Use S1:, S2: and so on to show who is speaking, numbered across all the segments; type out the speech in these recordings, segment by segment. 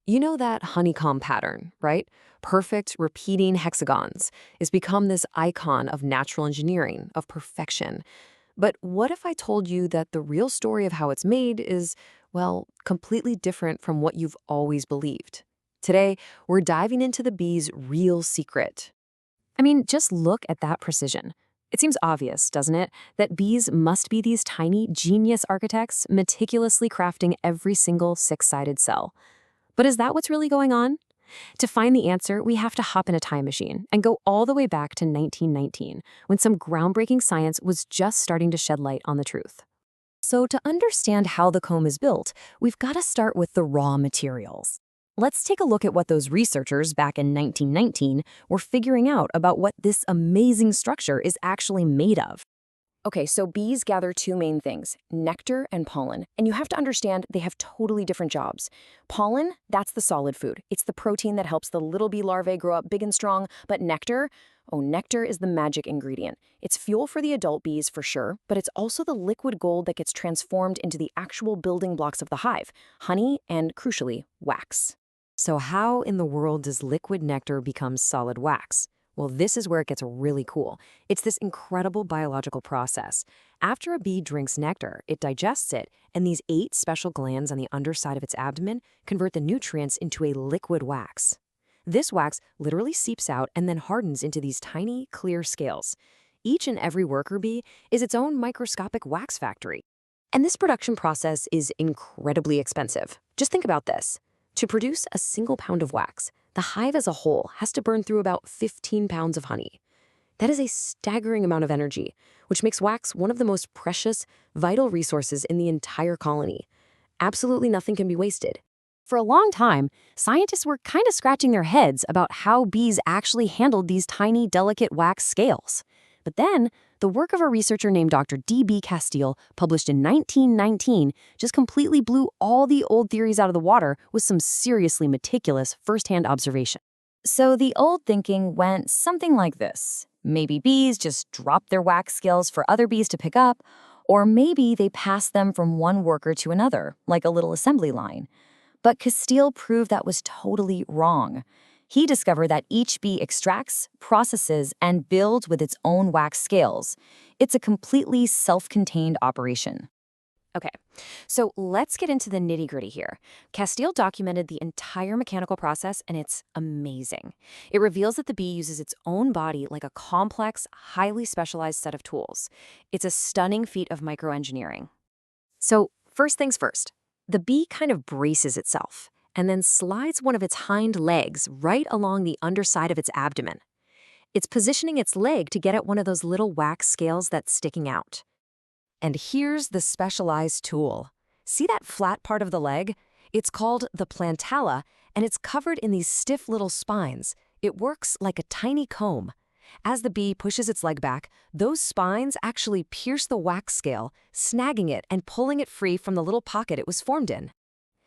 S1: You know that honeycomb pattern, right? Perfect, repeating hexagons has become this icon of natural engineering, of perfection. But what if I told you that the real story of how it's made is, well, completely different from what you've always believed? Today, we're diving into the bee's real secret. I mean, just look at that precision. It seems obvious, doesn't it, that bees must be these tiny, genius architects meticulously crafting every single six-sided cell. But is that what's really going on? To find the answer, we have to hop in a time machine and go all the way back to 1919, when some groundbreaking science was just starting to shed light on the truth. So to understand how the comb is built, we've got to start with the raw materials. Let's take a look at what those researchers back in 1919 were figuring out about what this amazing structure is actually made of. Okay, so bees gather two main things, nectar and pollen. And you have to understand they have totally different jobs. Pollen, that's the solid food. It's the protein that helps the little bee larvae grow up big and strong. But nectar, oh, nectar is the magic ingredient. It's fuel for the adult bees for sure, but it's also the liquid gold that gets transformed into the actual building blocks of the hive, honey and, crucially, wax. So how in the world does liquid nectar become solid wax? Well, this is where it gets really cool. It's this incredible biological process. After a bee drinks nectar, it digests it, and these 8 special glands on the underside of its abdomen convert the nutrients into a liquid wax. This wax literally seeps out and then hardens into these tiny, clear scales. Each and every worker bee is its own microscopic wax factory. And this production process is incredibly expensive. Just think about this. To produce a single pound of wax, the hive as a whole has to burn through about 15 pounds of honey. That is a staggering amount of energy, which makes wax one of the most precious, vital resources in the entire colony. Absolutely nothing can be wasted. For a long time, scientists were kind of scratching their heads about how bees actually handled these tiny, delicate wax scales. But then, the work of a researcher named Dr. D.B. Castile, published in 1919, just completely blew all the old theories out of the water with some seriously meticulous first-hand observation. So the old thinking went something like this. Maybe bees just dropped their wax scales for other bees to pick up, or maybe they passed them from one worker to another, like a little assembly line. But Castile proved that was totally wrong. He discovered that each bee extracts, processes, and builds with its own wax scales. It's a completely self-contained operation. Okay, so let's get into the nitty-gritty here. Castile documented the entire mechanical process, and it's amazing. It reveals that the bee uses its own body like a complex, highly specialized set of tools. It's a stunning feat of microengineering. So first things first, the bee kind of braces itself and then slides one of its hind legs right along the underside of its abdomen. It's positioning its leg to get at one of those little wax scales that's sticking out. And here's the specialized tool. See that flat part of the leg? It's called the plantala, and it's covered in these stiff little spines. It works like a tiny comb. As the bee pushes its leg back, those spines actually pierce the wax scale, snagging it and pulling it free from the little pocket it was formed in.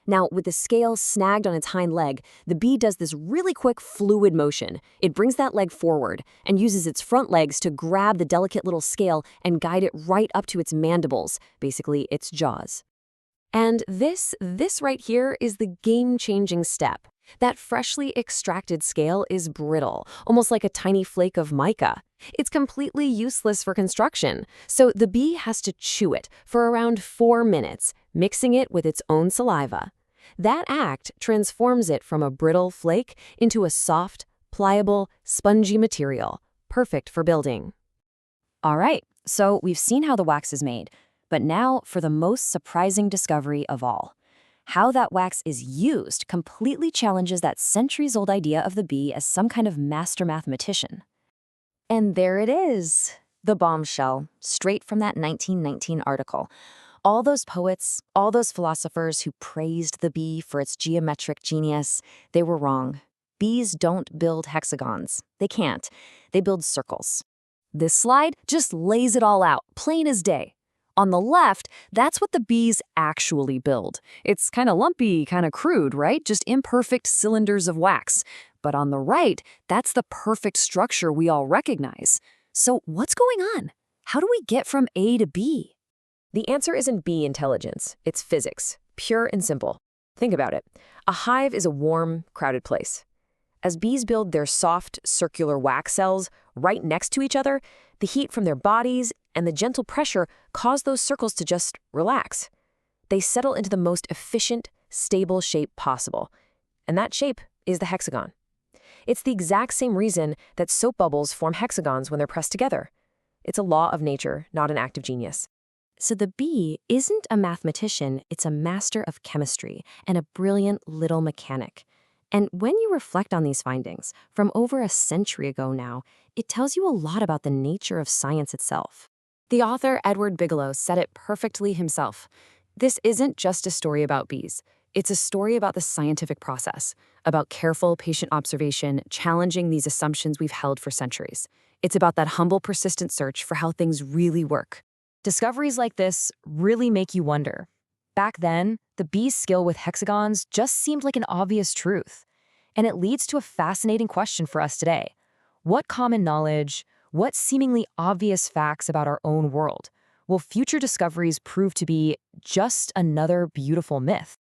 S1: Now, with the scale snagged on its hind leg, the bee does this really quick fluid motion. It brings that leg forward and uses its front legs to grab the delicate little scale and guide it right up to its mandibles, basically its jaws. And this right here is the game-changing step. That freshly extracted scale is brittle, almost like a tiny flake of mica. It's completely useless for construction, so the bee has to chew it for around 4 minutes, mixing it with its own saliva. That act transforms it from a brittle flake into a soft, pliable, spongy material, perfect for building. All right, so we've seen how the wax is made, but now for the most surprising discovery of all. How that wax is used completely challenges that centuries-old idea of the bee as some kind of master mathematician. And there it is, the bombshell, straight from that 1919 article. All those poets, all those philosophers who praised the bee for its geometric genius, they were wrong. Bees don't build hexagons. They can't. They build circles. This slide just lays it all out, plain as day. On the left, that's what the bees actually build. It's kind of lumpy, kind of crude, right? Just imperfect cylinders of wax. But on the right, that's the perfect structure we all recognize. So what's going on? How do we get from A to B? The answer isn't bee intelligence, it's physics, pure and simple. Think about it. A hive is a warm, crowded place. As bees build their soft, circular wax cells right next to each other, the heat from their bodies and the gentle pressure cause those circles to just relax. They settle into the most efficient, stable shape possible. And that shape is the hexagon. It's the exact same reason that soap bubbles form hexagons when they're pressed together. It's a law of nature, not an act of genius. So the bee isn't a mathematician, it's a master of chemistry and a brilliant little mechanic. And when you reflect on these findings, from over a century ago now, it tells you a lot about the nature of science itself. The author, Edward Bigelow, said it perfectly himself. This isn't just a story about bees. It's a story about the scientific process, about careful, patient observation, challenging these assumptions we've held for centuries. It's about that humble, persistent search for how things really work. Discoveries like this really make you wonder. Back then, the bee's skill with hexagons just seemed like an obvious truth. And it leads to a fascinating question for us today. What common knowledge, what seemingly obvious facts about our own world will future discoveries prove to be just another beautiful myth?